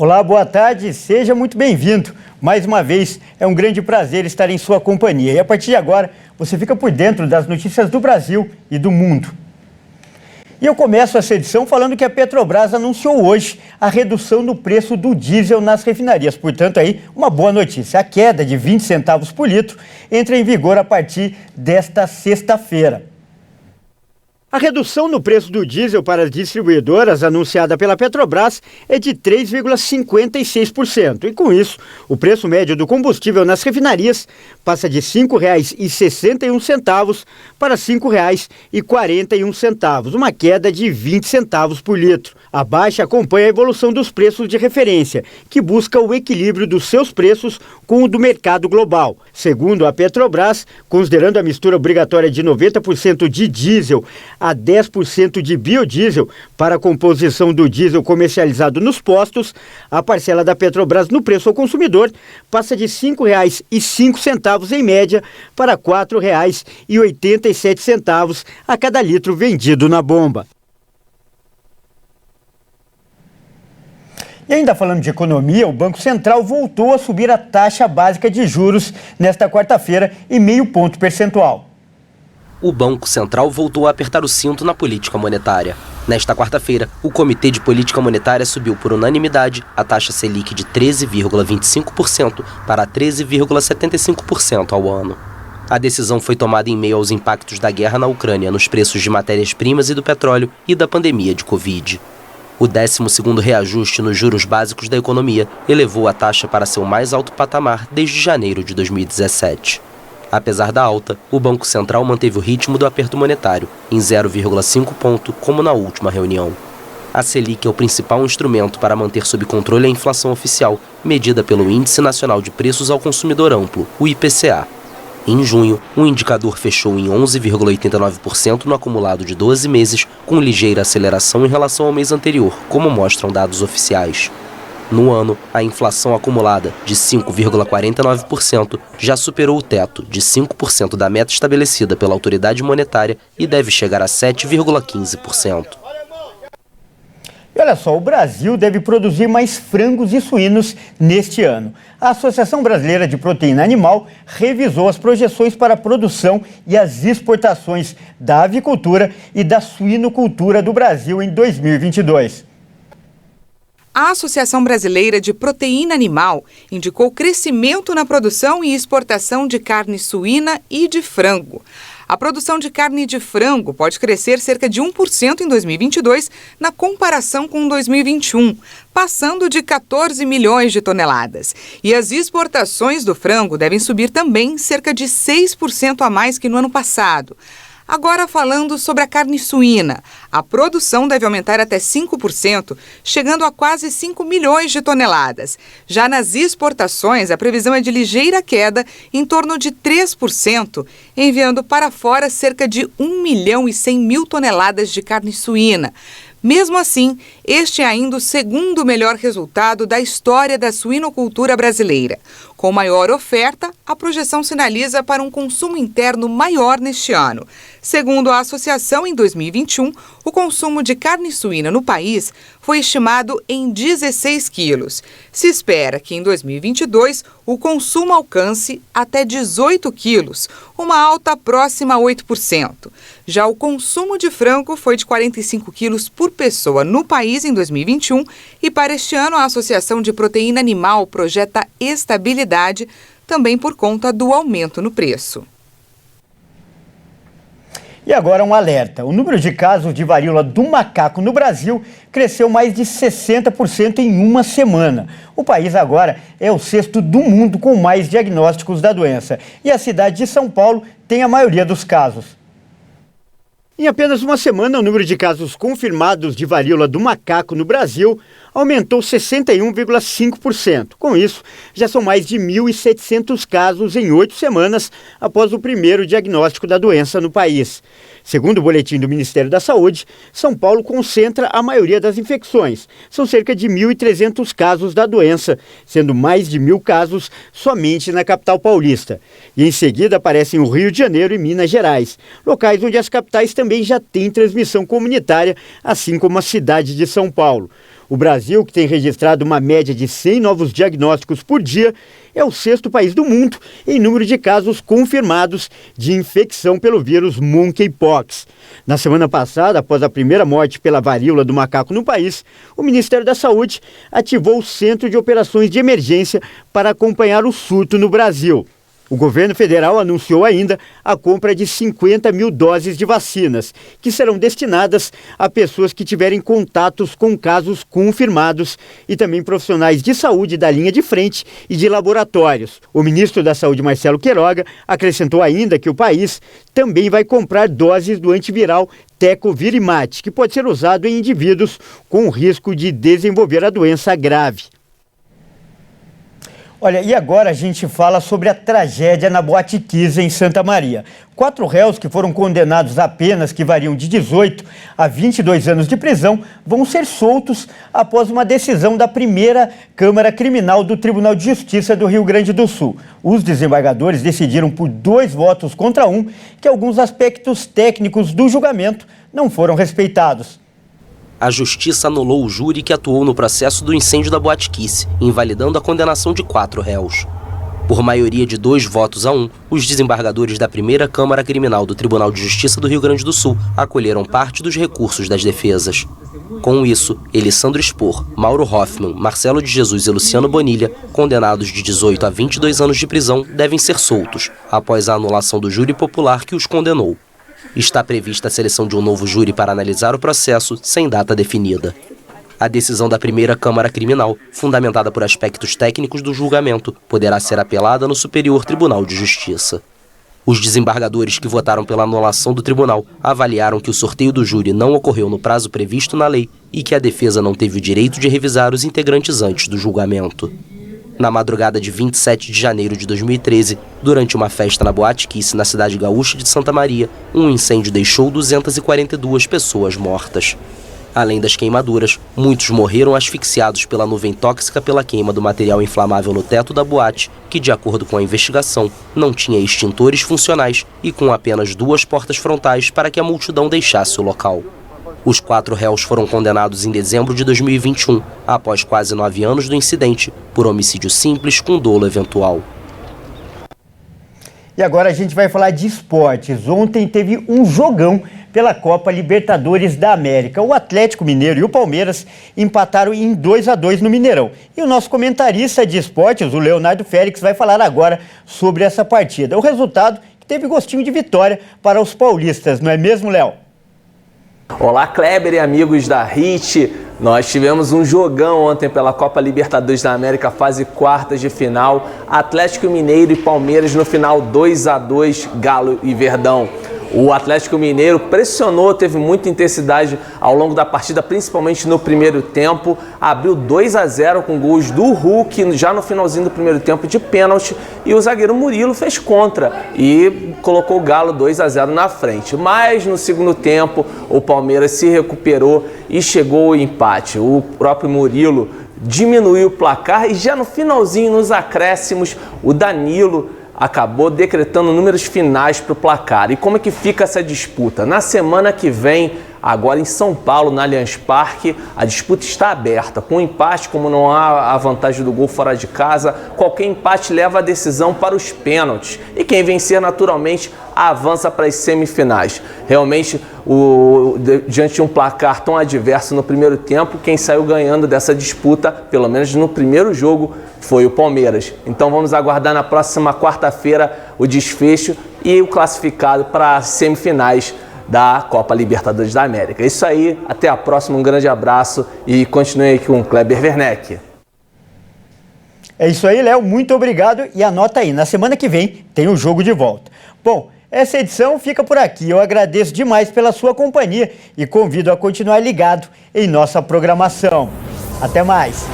Olá, boa tarde, seja muito bem-vindo. Mais uma vez, é um grande prazer estar em sua companhia. E a partir de agora, você fica por dentro das notícias do Brasil e do mundo. E eu começo essa edição falando que a Petrobras anunciou hoje a redução no preço do diesel nas refinarias. Portanto, aí, uma boa notícia. A queda de 20 centavos por litro entra em vigor a partir desta sexta-feira. A redução no preço do diesel para as distribuidoras anunciada pela Petrobras é de 3,56%. E com isso, o preço médio do combustível nas refinarias passa de R$ 5,61 para R$ 5,41, uma queda de 20 centavos por litro. A baixa acompanha a evolução dos preços de referência, que busca o equilíbrio dos seus preços com o do mercado global. Segundo a Petrobras, considerando a mistura obrigatória de 90% de diesel a 10% de biodiesel para a composição do diesel comercializado nos postos, a parcela da Petrobras no preço ao consumidor passa de R$ 5,05 em média para R$ 4,87 a cada litro vendido na bomba. E ainda falando de economia, o Banco Central voltou a subir a taxa básica de juros nesta quarta-feira em meio ponto percentual. O Banco Central voltou a apertar o cinto na política monetária. Nesta quarta-feira, o Comitê de Política Monetária subiu por unanimidade a taxa Selic de 13,25% para 13,75% ao ano. A decisão foi tomada em meio aos impactos da guerra na Ucrânia nos preços de matérias-primas e do petróleo e da pandemia de Covid. O 12º reajuste nos juros básicos da economia elevou a taxa para seu mais alto patamar desde janeiro de 2017. Apesar da alta, o Banco Central manteve o ritmo do aperto monetário, em 0,5 ponto, como na última reunião. A Selic é o principal instrumento para manter sob controle a inflação oficial, medida pelo Índice Nacional de Preços ao Consumidor Amplo, o IPCA. Em junho, o indicador fechou em 11,89% no acumulado de 12 meses, com ligeira aceleração em relação ao mês anterior, como mostram dados oficiais. No ano, a inflação acumulada, de 5,49%, já superou o teto de 5% da meta estabelecida pela autoridade monetária e deve chegar a 7,15%. E olha só, o Brasil deve produzir mais frangos e suínos neste ano. A Associação Brasileira de Proteína Animal revisou as projeções para a produção e as exportações da avicultura e da suinocultura do Brasil em 2022. A Associação Brasileira de Proteína Animal indicou crescimento na produção e exportação de carne suína e de frango. A produção de carne de frango pode crescer cerca de 1% em 2022 na comparação com 2021, passando de 14 milhões de toneladas. E as exportações do frango devem subir também cerca de 6% a mais que no ano passado. Agora falando sobre a carne suína, a produção deve aumentar até 5%, chegando a quase 5 milhões de toneladas. Já nas exportações, a previsão é de ligeira queda, em torno de 3%, enviando para fora cerca de 1.100.000 toneladas de carne suína. Mesmo assim, este é ainda o segundo melhor resultado da história da suinocultura brasileira. Com maior oferta, a projeção sinaliza para um consumo interno maior neste ano. Segundo a associação, em 2021, o consumo de carne suína no país foi estimado em 16 quilos. Se espera que em 2022 o consumo alcance até 18 quilos, uma alta próxima a 8%. Já o consumo de frango foi de 45 quilos por pessoa no país em 2021 e para este ano a Associação de Proteína Animal projeta estabilidade, também por conta do aumento no preço. E agora um alerta. O número de casos de varíola do macaco no Brasil cresceu mais de 60% em uma semana. O país agora é o 6º do mundo com mais diagnósticos da doença. E a cidade de São Paulo tem a maioria dos casos. Em apenas uma semana, o número de casos confirmados de varíola do macaco no Brasil aumentou 61,5%. Com isso, já são mais de 1.700 casos em 8 semanas após o primeiro diagnóstico da doença no país. Segundo o boletim do Ministério da Saúde, São Paulo concentra a maioria das infecções. São cerca de 1.300 casos da doença, sendo mais de 1.000 casos somente na capital paulista. E em seguida aparecem o Rio de Janeiro e Minas Gerais, locais onde as capitais também já têm transmissão comunitária, assim como a cidade de São Paulo. O Brasil, que tem registrado uma média de 100 novos diagnósticos por dia, é o 6º país do mundo em número de casos confirmados de infecção pelo vírus Monkeypox. Na semana passada, após a primeira morte pela varíola do macaco no país, o Ministério da Saúde ativou o Centro de Operações de Emergência para acompanhar o surto no Brasil. O governo federal anunciou ainda a compra de 50 mil doses de vacinas, que serão destinadas a pessoas que tiverem contatos com casos confirmados e também profissionais de saúde da linha de frente e de laboratórios. O ministro da Saúde, Marcelo Queiroga, acrescentou ainda que o país também vai comprar doses do antiviral Tecovirimat, que pode ser usado em indivíduos com risco de desenvolver a doença grave. Olha, e agora a gente fala sobre a tragédia na Boate Kiss em Santa Maria. 4 réus que foram condenados a penas que variam de 18 a 22 anos de prisão vão ser soltos após uma decisão da primeira Câmara Criminal do Tribunal de Justiça do Rio Grande do Sul. Os desembargadores decidiram por 2 votos contra 1 que alguns aspectos técnicos do julgamento não foram respeitados. A Justiça anulou o júri que atuou no processo do incêndio da Boate Kiss, invalidando a condenação de 4 réus. Por maioria de 2 votos a 1, os desembargadores da primeira Câmara Criminal do Tribunal de Justiça do Rio Grande do Sul acolheram parte dos recursos das defesas. Com isso, Elissandro Spor, Mauro Hoffman, Marcelo de Jesus e Luciano Bonilha, condenados de 18 a 22 anos de prisão, devem ser soltos, após a anulação do júri popular que os condenou. Está prevista a seleção de um novo júri para analisar o processo, sem data definida. A decisão da primeira Câmara Criminal, fundamentada por aspectos técnicos do julgamento, poderá ser apelada no Superior Tribunal de Justiça. Os desembargadores que votaram pela anulação do tribunal avaliaram que o sorteio do júri não ocorreu no prazo previsto na lei e que a defesa não teve o direito de revisar os integrantes antes do julgamento. Na madrugada de 27 de janeiro de 2013, durante uma festa na Boate Kiss, na cidade gaúcha de Santa Maria, um incêndio deixou 242 pessoas mortas. Além das queimaduras, muitos morreram asfixiados pela nuvem tóxica pela queima do material inflamável no teto da boate, que, de acordo com a investigação, não tinha extintores funcionais e com apenas 2 portas frontais para que a multidão deixasse o local. Os 4 réus foram condenados em dezembro de 2021, após quase 9 anos do incidente, por homicídio simples com dolo eventual. E agora a gente vai falar de esportes. Ontem teve um jogão pela Copa Libertadores da América. O Atlético Mineiro e o Palmeiras empataram em 2-2 no Mineirão. E o nosso comentarista de esportes, o Leonardo Félix, vai falar agora sobre essa partida. O resultado teve gostinho de vitória para os paulistas, não é mesmo, Léo? Olá, Kleber e amigos da HIT. Nós tivemos um jogão ontem pela Copa Libertadores da América, fase quartas de final. Atlético Mineiro e Palmeiras no final 2-2, Galo e Verdão. O Atlético Mineiro pressionou, teve muita intensidade ao longo da partida, principalmente no primeiro tempo. Abriu 2-0 com gols do Hulk já no finalzinho do primeiro tempo de pênalti. E o zagueiro Murilo fez contra e colocou o Galo 2-0 na frente. Mas no segundo tempo o Palmeiras se recuperou e chegou ao empate. O próprio Murilo diminuiu o placar e já no finalzinho, nos acréscimos, o Danilo acabou decretando números finais para o placar. E como é que fica essa disputa? Na semana que vem, agora em São Paulo, no Allianz Parque, a disputa está aberta. Com empate, como não há a vantagem do gol fora de casa, qualquer empate leva a decisão para os pênaltis. E quem vencer, naturalmente, avança para as semifinais. Realmente, diante de um placar tão adverso no primeiro tempo, quem saiu ganhando dessa disputa, pelo menos no primeiro jogo, foi o Palmeiras. Então vamos aguardar na próxima quarta-feira o desfecho e o classificado para as semifinais da Copa Libertadores da América. É isso aí, até a próxima, um grande abraço e continue com o Kleber Werneck. É isso aí, Léo, muito obrigado e anota aí, na semana que vem tem o jogo de volta. Bom, essa edição fica por aqui, eu agradeço demais pela sua companhia e convido a continuar ligado em nossa programação. Até mais!